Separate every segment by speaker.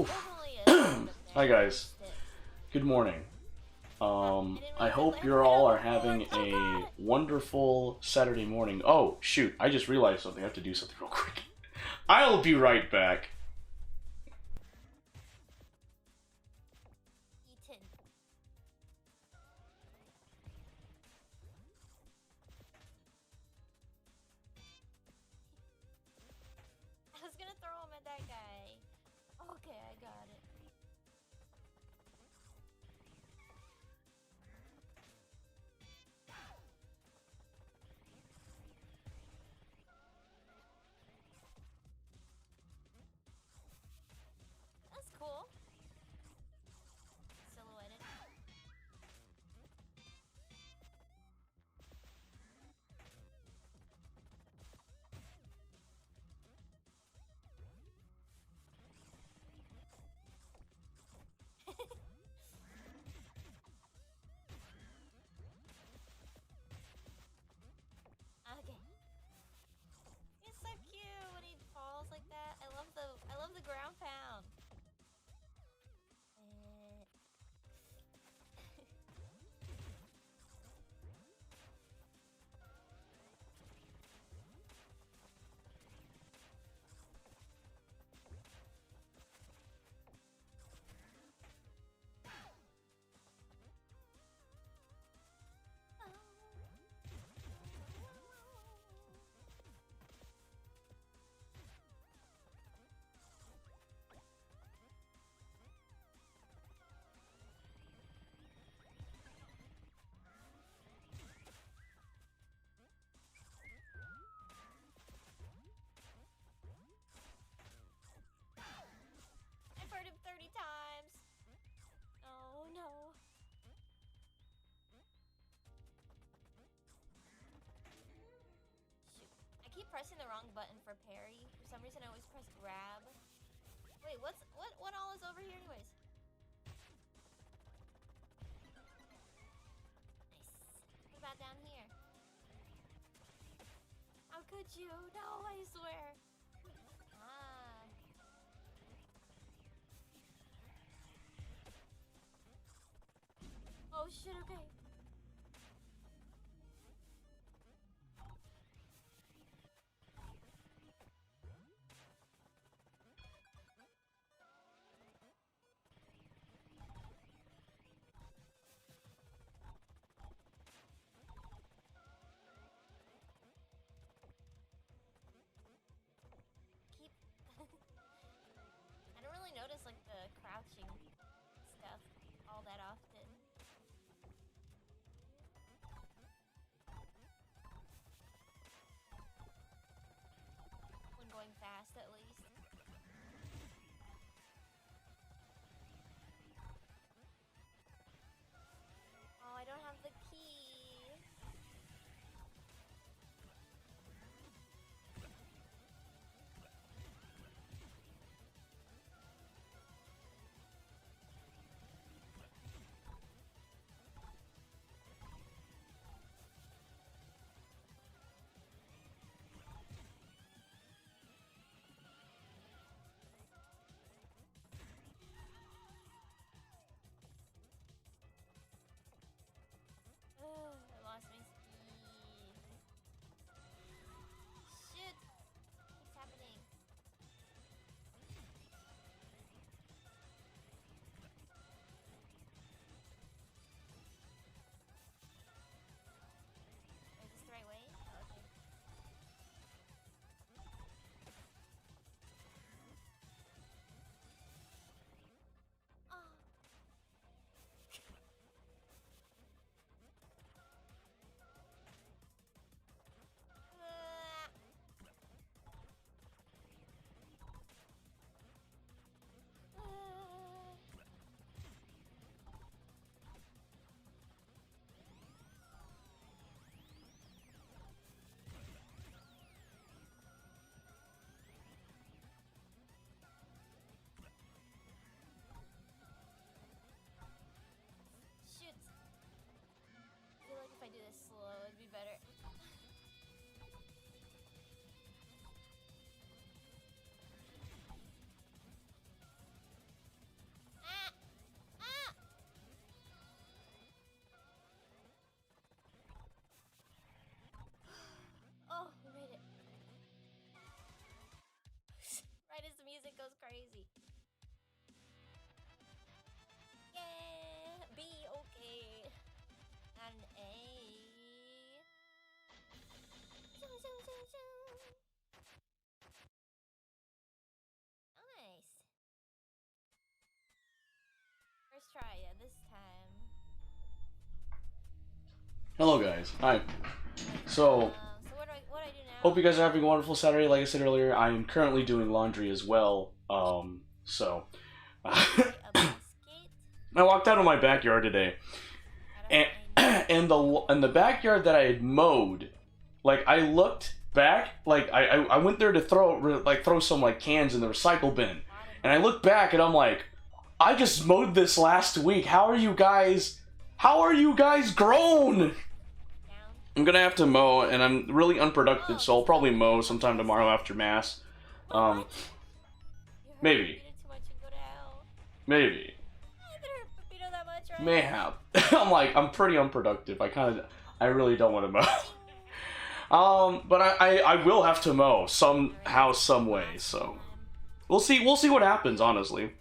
Speaker 1: Definitely a stick up
Speaker 2: Hi
Speaker 1: there.
Speaker 2: guys,
Speaker 1: Stick.
Speaker 2: good morning.
Speaker 1: I didn't
Speaker 2: I
Speaker 1: realize it
Speaker 2: hope
Speaker 1: landed
Speaker 2: you
Speaker 1: right
Speaker 2: all
Speaker 1: on
Speaker 2: are
Speaker 1: the board.
Speaker 2: having
Speaker 1: Oh
Speaker 2: a
Speaker 1: god!
Speaker 2: wonderful Saturday morning. Oh, shoot, I just realized something. I have to do something real quick. I'll be right back.
Speaker 1: Eaten. I was gonna throw him at that guy. Okay, I got it. That's cool. Silhouetted. Okay. He's so cute when he falls like that. I love the ground pound. Eh. I've heard him 30 times. Oh no. Shoot. I keep pressing the wrong button for parry. For some reason I always press grab. Wait, what all is over here anyways? Nice. What about down here? How could you? No, I swear. Ah. Oh shit, okay. Keep I don't really notice like the crouching stuff all that often. crazy. Yeah, B, okay. And A. Nice. First try, yeah, this time.
Speaker 2: Hello guys. Hi. So
Speaker 1: what do I do now?
Speaker 2: hope you guys are having a wonderful Saturday. Like I said earlier, I am currently doing laundry as well. So
Speaker 1: A basket?
Speaker 2: I walked out of my backyard today, and the backyard that I had mowed, like I looked back, like I went there to throw some like cans in the recycle bin, and I looked back and I'm like, I just mowed this last week. How are you guys grown? I'm gonna have to mow, and I'm really unproductive, so I'll probably mow sometime tomorrow after mass. Maybe. Maybe. Mayhap. I'm pretty unproductive. I really don't want to mow. But I will have to mow somehow, some way. So we'll see what happens. Honestly,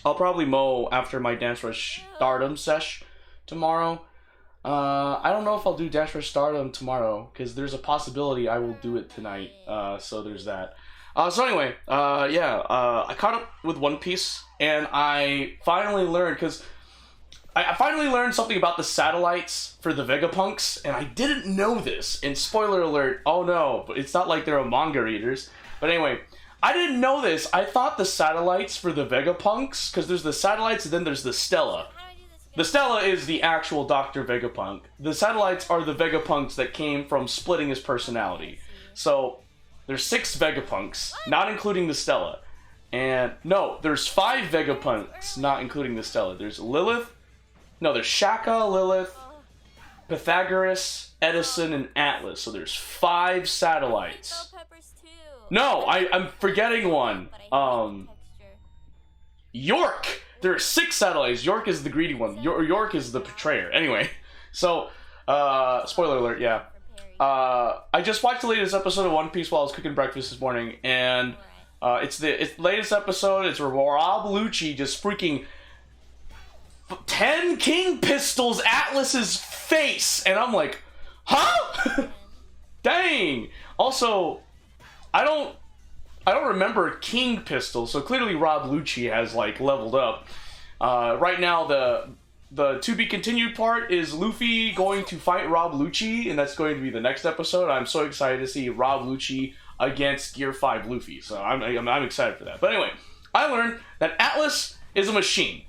Speaker 2: I'll probably mow after my Dance Rush Stardom sesh tomorrow. I don't know if I'll do Dance Rush Stardom tomorrow, because there's a possibility I will do it tonight. So there's that. So anyway, I caught up with One Piece, and I finally learned, because I finally learned something about the satellites for the Vegapunks, and I didn't know this. And spoiler alert, oh no, but it's not like they're manga readers. But anyway, I didn't know this. I thought the satellites for the Vegapunks, because there's the satellites and then there's the Stella. The Stella is the actual Dr. Vegapunk. The satellites are the Vegapunks that came from splitting his personality. So there's 6 Vegapunks, not including the Stella. And no, there's 5 Vegapunks, not including the Stella. There's Lilith. No, there's Shaka, Lilith, Pythagoras, Edison, and Atlas. So there's 5 satellites. No, I'm forgetting one. York! There are 6 satellites. York is the greedy one. York is the betrayer. Anyway, so, spoiler alert, yeah. I just watched the latest episode of One Piece while I was cooking breakfast this morning, and it's the latest episode. It's where Rob Lucci just freaking 10 king pistols Atlas's face, and I'm like, huh? Dang. Also, I don't remember King Pistol, so clearly Rob Lucci has like leveled up. Right now, the to be continued part is Luffy going to fight Rob Lucci, and that's going to be the next episode. I'm so excited to see Rob Lucci against Gear 5 Luffy, so I'm excited for that. But anyway, I learned that Atlas is a machine.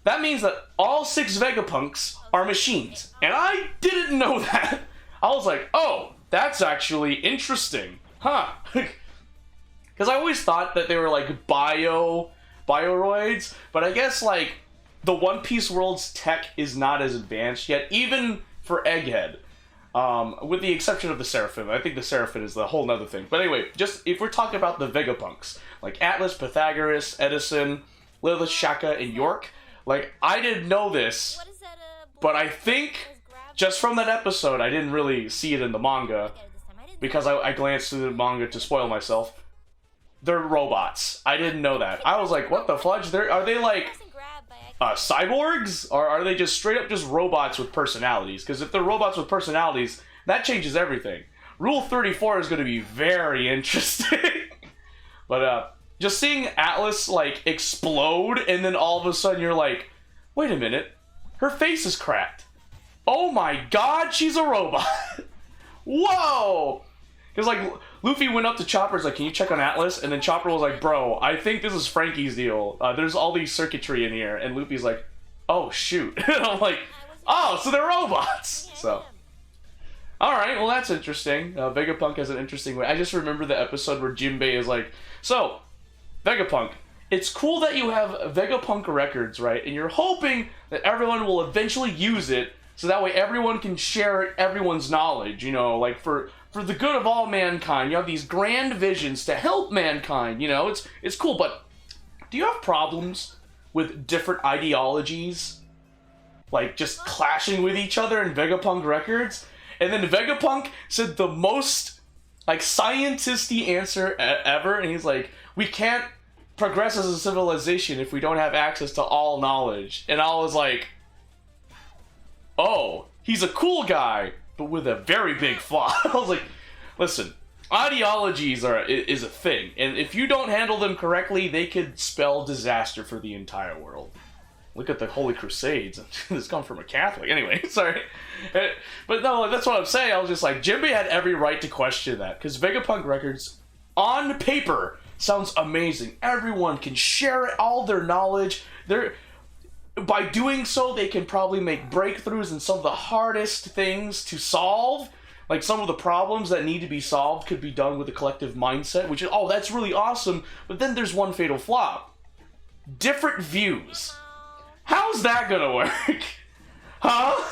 Speaker 2: That means that all 6 Vegapunks are machines, and I didn't know that. I was like, oh, that's actually interesting, huh? Because I always thought that they were like bioroids, but I guess like the One Piece world's tech is not as advanced yet, even for Egghead. With the exception of the Seraphim. I think the Seraphim is the whole nother thing. But anyway, just if we're talking about the Vegapunks, like Atlas, Pythagoras, Edison, Lilith, Shaka, and York, like I didn't know this, but I think just from that episode, I didn't really see it in the manga, because I glanced through the manga to spoil myself. They're robots. I didn't know that. I was like, what the fudge? Are they like cyborgs? Or are they just straight up just robots with personalities? Because if they're robots with personalities, that changes everything. Rule 34 is going to be very interesting. But just seeing Atlas like explode, and then all of a sudden you're like, wait a minute, her face is cracked. Oh my god, she's a robot. Whoa! Because like Luffy went up to Chopper's like, can you check on Atlas? And then Chopper was like, bro, I think this is Frankie's deal. There's all these circuitry in here. And Luffy's like, oh shoot. And I'm like, oh, so they're robots. So, alright, well that's interesting. Vegapunk has an interesting way. I just remember the episode where Jinbei is like, so, Vegapunk, it's cool that you have Vegapunk records, right? And you're hoping that everyone will eventually use it, so that way everyone can share everyone's knowledge, you know, like for the good of all mankind. You have these grand visions to help mankind, you know, it's cool, but do you have problems with different ideologies, like just clashing with each other in Vegapunk records? And then Vegapunk said the most like scientisty answer ever, and he's like, we can't progress as a civilization if we don't have access to all knowledge? And I was like, oh, he's a cool guy, but with a very big flaw. I was like, listen, ideologies is a thing, and if you don't handle them correctly, they could spell disaster for the entire world. Look at the Holy Crusades. This comes from a Catholic. Anyway, sorry. But no, that's what I'm saying. I was just like, Jinbei had every right to question that, because Vegapunk Records, on paper, sounds amazing. Everyone can share all their knowledge. By doing so, they can probably make breakthroughs in some of the hardest things to solve. Like, some of the problems that need to be solved could be done with a collective mindset, which is, oh, that's really awesome. But then there's one fatal flaw. Different views. How's that gonna work? Huh?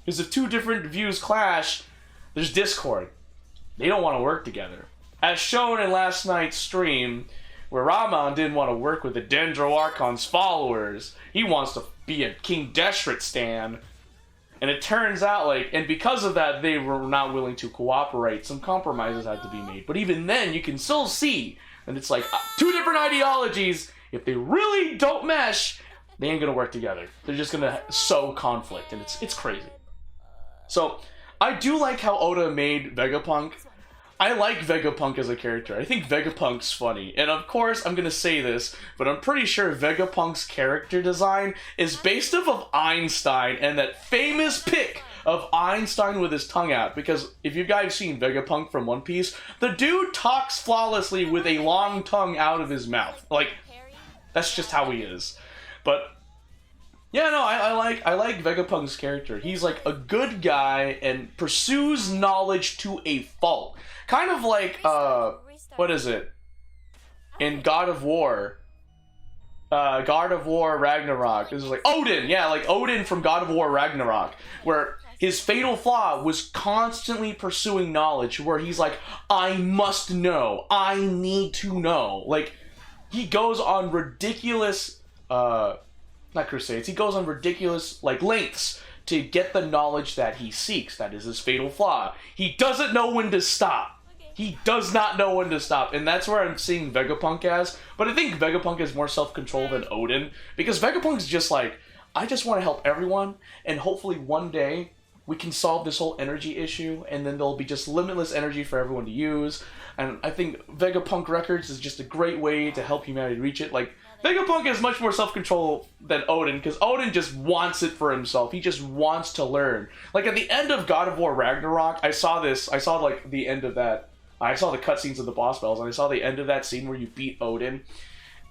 Speaker 2: Because if two different views clash, there's discord. They don't want to work together. As shown in last night's stream, where Raman didn't want to work with the Dendro Archon's followers. He wants to be a King Deshret stan. And it turns out, like, and because of that, they were not willing to cooperate. Some compromises had to be made. But even then, you can still see that it's like two different ideologies. If they really don't mesh, they ain't gonna work together. They're just gonna sow conflict, and it's crazy. So, I do like how Oda made Vegapunk. I like Vegapunk as a character. I think Vegapunk's funny. And of course, I'm gonna say this, but I'm pretty sure Vegapunk's character design is based off of Einstein and that famous pic of Einstein with his tongue out. Because if you guys seen Vegapunk from One Piece, the dude talks flawlessly with a long tongue out of his mouth. Like, that's just how he is. But yeah, no, I like Vegapunk's character. He's like a good guy and pursues knowledge to a fault. Kind of like what is it? In God of War. God of War Ragnarok. This is like Odin, yeah, like Odin from God of War Ragnarok, where his fatal flaw was constantly pursuing knowledge, where he's like, I must know, I need to know. Like, he goes on ridiculous not crusades, he goes on ridiculous, like, lengths to get the knowledge that he seeks. That is his fatal flaw. He doesn't know when to stop. He does not know when to stop, and that's where I'm seeing Vegapunk as. But I think Vegapunk is more self-control than Odin, because Vegapunk's just like, I just want to help everyone, and hopefully one day we can solve this whole energy issue, and then there'll be just limitless energy for everyone to use. And I think Vegapunk Records is just a great way to help humanity reach it. Like, Vegapunk has much more self-control than Odin, because Odin just wants it for himself. He just wants to learn. Like, at the end of God of War Ragnarok, I saw like, the end of that. I saw the cutscenes of the boss battles, and I saw the end of that scene where you beat Odin.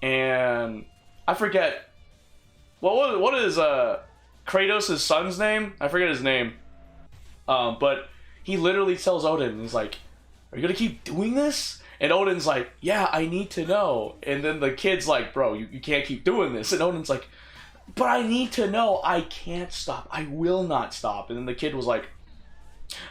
Speaker 2: And I forget, what is Kratos' son's name? I forget his name. But he literally tells Odin, he's like, are you gonna keep doing this? And Odin's like, yeah, I need to know. And then the kid's like, bro, you can't keep doing this. And Odin's like, but I need to know. I can't stop. I will not stop. And then the kid was like,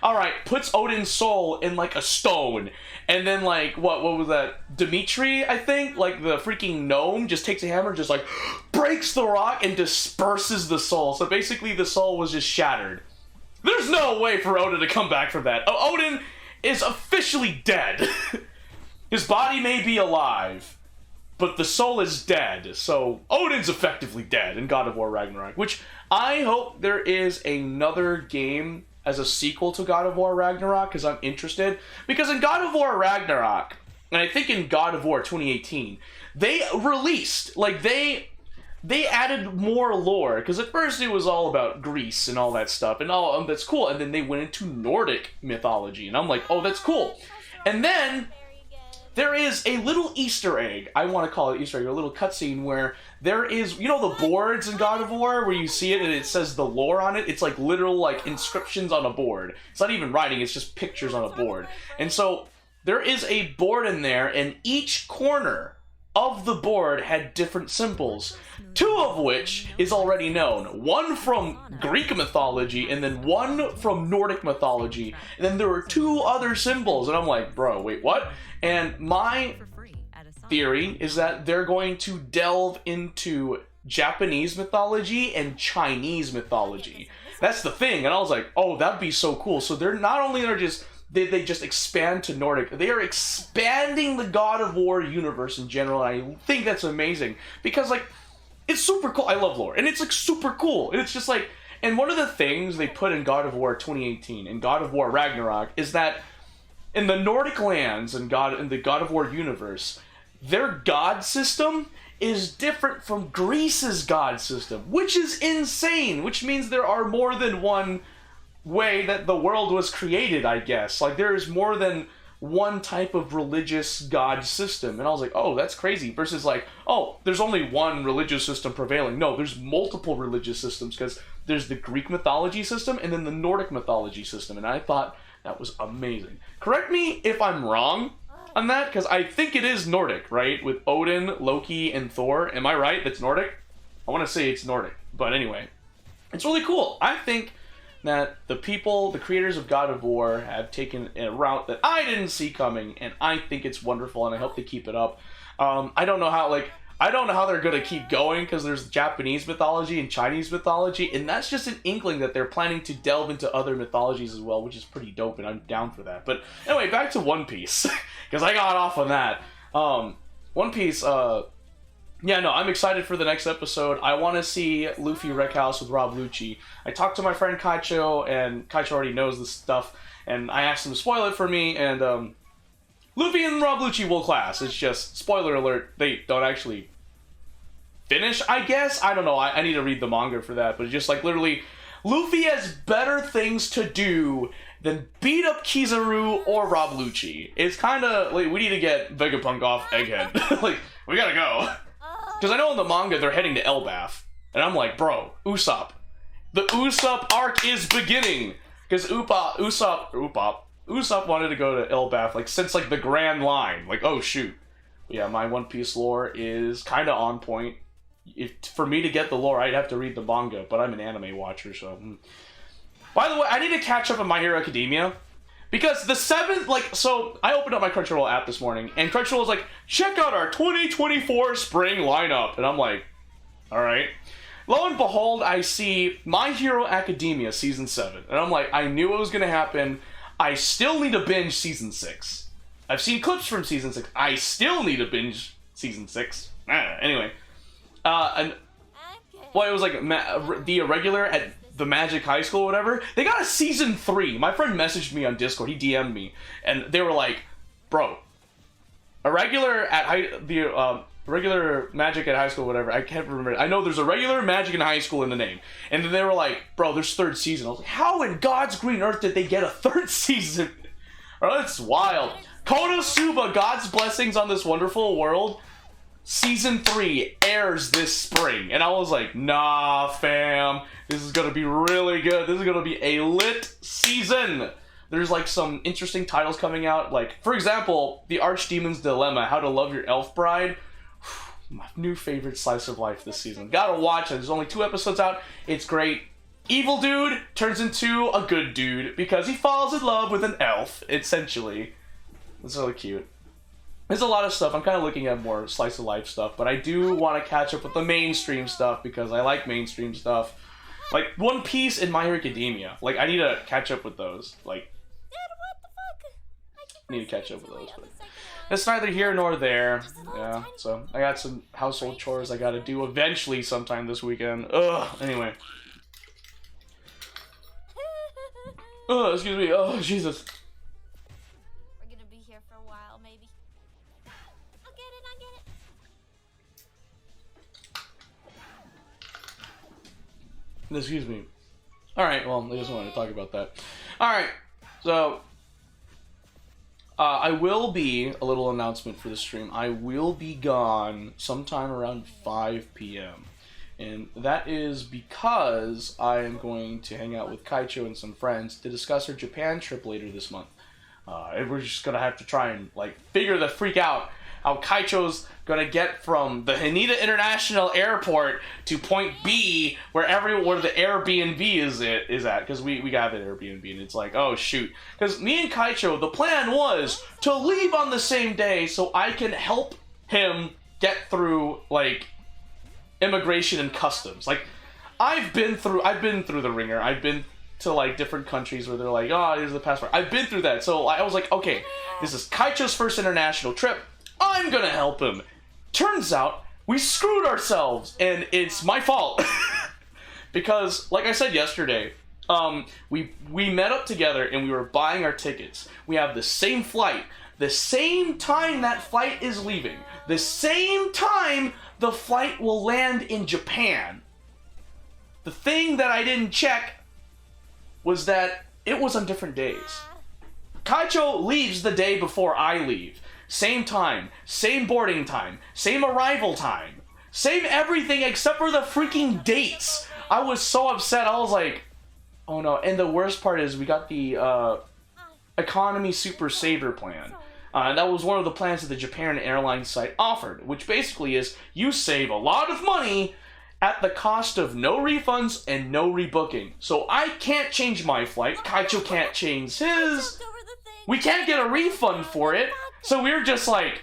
Speaker 2: alright, puts Odin's soul in, like, a stone. And then, like, what was that? Dimitri, I think? Like, the freaking gnome just takes a hammer, just, like, breaks the rock and disperses the soul. So basically, the soul was just shattered. There's no way for Odin to come back from that. Odin is officially dead. His body may be alive, but the soul is dead. So Odin's effectively dead in God of War Ragnarok, which I hope there is another game as a sequel to God of War Ragnarok, because I'm interested. Because in God of War Ragnarok, and I think in God of War 2018, they released, like, they added more lore, because at first it was all about Greece and all that stuff, and all that's cool, and then they went into Nordic mythology, and I'm like, oh, that's cool. And then there is a little Easter egg, I want to call it Easter egg, a little cutscene where there is, you know, the boards in God of War where you see it and it says the lore on it? It's like literal, like, inscriptions on a board. It's not even writing, it's just pictures on a board. And so there is a board in there, and each corner of the board had different symbols, two of which is already known. One from Greek mythology, and then one from Nordic mythology. And then there were two other symbols, and I'm like, bro, wait, what? And my theory is that they're going to delve into Japanese mythology and Chinese mythology. That's the thing, and I was like, oh, that'd be so cool. So they're not only are just they just expand to Nordic. They are expanding the God of War universe in general, and I think that's amazing. Because, like, it's super cool. I love lore. And it's, like, super cool. And it's just, like... And one of the things they put in God of War 2018 and God of War Ragnarok is that in the Nordic lands and in the God of War universe, their god system is different from Greece's god system, which is insane, which means there are more than one way that the world was created, I guess. Like, there's more than one type of religious god system. And I was like, oh, that's crazy. Versus like, oh, there's only one religious system prevailing. No, there's multiple religious systems, because there's the Greek mythology system and then the Nordic mythology system. And I thought that was amazing. Correct me if I'm wrong on that, because I think it is Nordic, right? With Odin, Loki, and Thor. Am I right? That's Nordic? I want to say it's Nordic. But anyway, it's really cool. I think that the creators of God of War, have taken a route that I didn't see coming, and I think it's wonderful, and I hope they keep it up. I don't know how they're gonna keep going, because there's Japanese mythology and Chinese mythology, and that's just an inkling that they're planning to delve into other mythologies as well, which is pretty dope, and I'm down for that. But anyway, back to One Piece, because I got off on that. One Piece, yeah, no, I'm excited for the next episode. I want to see Luffy wreck house with Rob Lucci. I talked to my friend Kaicho, and Kaicho already knows this stuff, and I asked him to spoil it for me, and Luffy and Rob Lucci will clash. It's just, spoiler alert, they don't actually finish, I guess? I don't know, I need to read the manga for that, but it's just like, literally, Luffy has better things to do than beat up Kizaru or Rob Lucci. It's kind of, like, we need to get Vegapunk off Egghead. Like, we gotta go. Because I know in the manga they're heading to Elbaf. And I'm like, bro, Usopp. The Usopp arc is beginning. Because Usopp wanted to go to Elbaf, like, since, like, the Grand Line. Like, oh, shoot. Yeah, my One Piece lore is kind of on point. For me to get the lore, I'd have to read the manga, but I'm an anime watcher, so... By the way, I need to catch up on My Hero Academia. Because the 7th, like, so I opened up my Crunchyroll app this morning, and Crunchyroll was like, check out our 2024 spring lineup. And I'm like, alright. Lo and behold, I see My Hero Academia Season 7. And I'm like, I knew it was going to happen. I still need to binge Season 6. I've seen clips from Season 6. I still need to binge Season 6. Anyway. Well, it was like the Irregular at the Magic High School or whatever. They got a Season 3. My friend messaged me on Discord. He DM'd me. And they were like, bro, regular Magic at high school, whatever. I can't remember. I know there's a regular Magic in high school in the name. And then they were like, bro, there's 3rd season. I was like, how in God's green earth did they get a 3rd season? Oh, that's wild. Konosuba, God's Blessings on This Wonderful World, Season 3 airs this spring. And I was like, nah, fam. This is going to be really good. This is going to be a lit season. There's, like, some interesting titles coming out. Like, for example, The Archdemon's Dilemma, How to Love Your Elf Bride. My new favorite slice of life this season. Gotta watch it. There's only 2 episodes out. It's great. Evil dude turns into a good dude because he falls in love with an elf, essentially. It's really cute. There's a lot of stuff. I'm kind of looking at more slice of life stuff, but I do want to catch up with the mainstream stuff because I like mainstream stuff. Like, One Piece and My Hero Academia. Like, I need to catch up with those. Like,
Speaker 1: Dude, what the fuck?
Speaker 2: I need to catch up with those. But it's neither here nor there. Yeah, so I got some household chores I gotta do eventually sometime this weekend. Ugh, anyway. Oh, excuse me. Oh, Jesus.
Speaker 1: We're gonna be here for a while, maybe. I'll get it.
Speaker 2: Excuse me. Alright, well, I just wanted to talk about that. Alright, so... I will be, a little announcement for the stream, I will be gone sometime around 5 p.m. And that is because I am going to hang out with Kaicho and some friends to discuss our Japan trip later this month. And we're just going to have to try and, like, figure the freak out how Kaicho's going to get from the Haneda International Airport to point B, where the Airbnb is at, because we got an Airbnb, and it's like, oh, shoot. Because me and Kaicho, the plan was to leave on the same day so I can help him get through, like, immigration and customs. Like, I've been through the ringer. I've been to like different countries where they're like, oh, here's the passport. I've been through that, so I was like, okay, this is Kaicho's first international trip. I'm gonna help him. Turns out we screwed ourselves, and it's my fault because, like I said yesterday, we met up together and we were buying our tickets. We have the same flight, the same time that flight is leaving, the same time the flight will land in Japan. The thing that I didn't check was that it was on different days. Kaicho leaves the day before I leave. Same time, same boarding time, same arrival time, same everything except for the freaking dates. I was so upset. I was like, oh no. And the worst part is we got the economy super saver plan. That was one of the plans that the Japan Airlines site offered, which basically is you save a lot of money at the cost of no refunds and no rebooking. So I can't change my flight, Kaicho can't change his, we can't get a refund for it, so we're just like,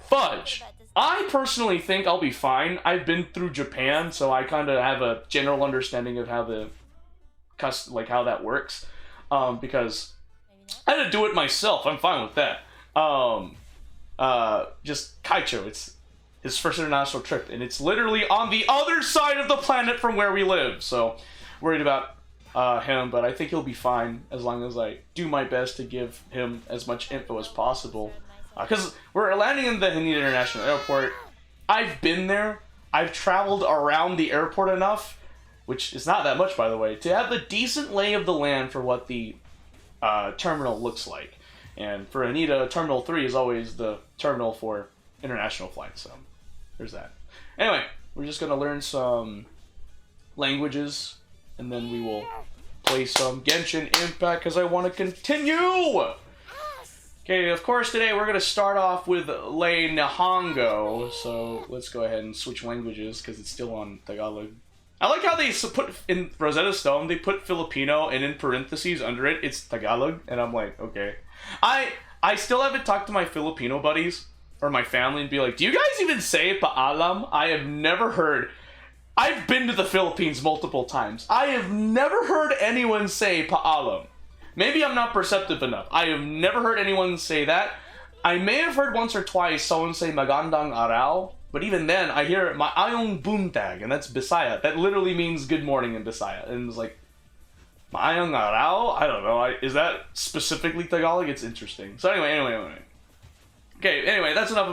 Speaker 2: fudge. I personally think I'll be fine. I've been through Japan, so I kind of have a general understanding of how how that works, because I had to do it myself. I'm fine with that. Just Kaicho, it's his first international trip, and it's literally on the other side of the planet from where we live, so worried about him, but I think he'll be fine as long as I do my best to give him as much info as possible, because we're landing in the Haneda International Airport. I've been there, I've traveled around the airport enough, which is not that much by the way, to have a decent lay of the land for what the terminal looks like. And for Haneda, Terminal 3 is always the terminal for international flights, so there's that. Anyway, we're just gonna learn some languages, and then we will play some Genshin Impact, because I want to continue! Okay, of course today we're gonna start off with Lei Nihongo, so let's go ahead and switch languages, because it's still on Tagalog. I like how they put, in Rosetta Stone, they put Filipino, and in parentheses under it, it's Tagalog, and I'm like, okay. I still haven't talked to my Filipino buddies, or my family, and be like, do you guys even say paalam? I have never heard. I've been to the Philippines multiple times. I have never heard anyone say paalam. Maybe I'm not perceptive enough. I have never heard anyone say that. I may have heard once or twice someone say magandang araw, but even then, I hear maayong buntag, and that's Bisaya. That literally means good morning in Bisaya. And it's like, maayong araw? I don't know. Is that specifically Tagalog? It's interesting. So anyway. Okay, anyway, that's enough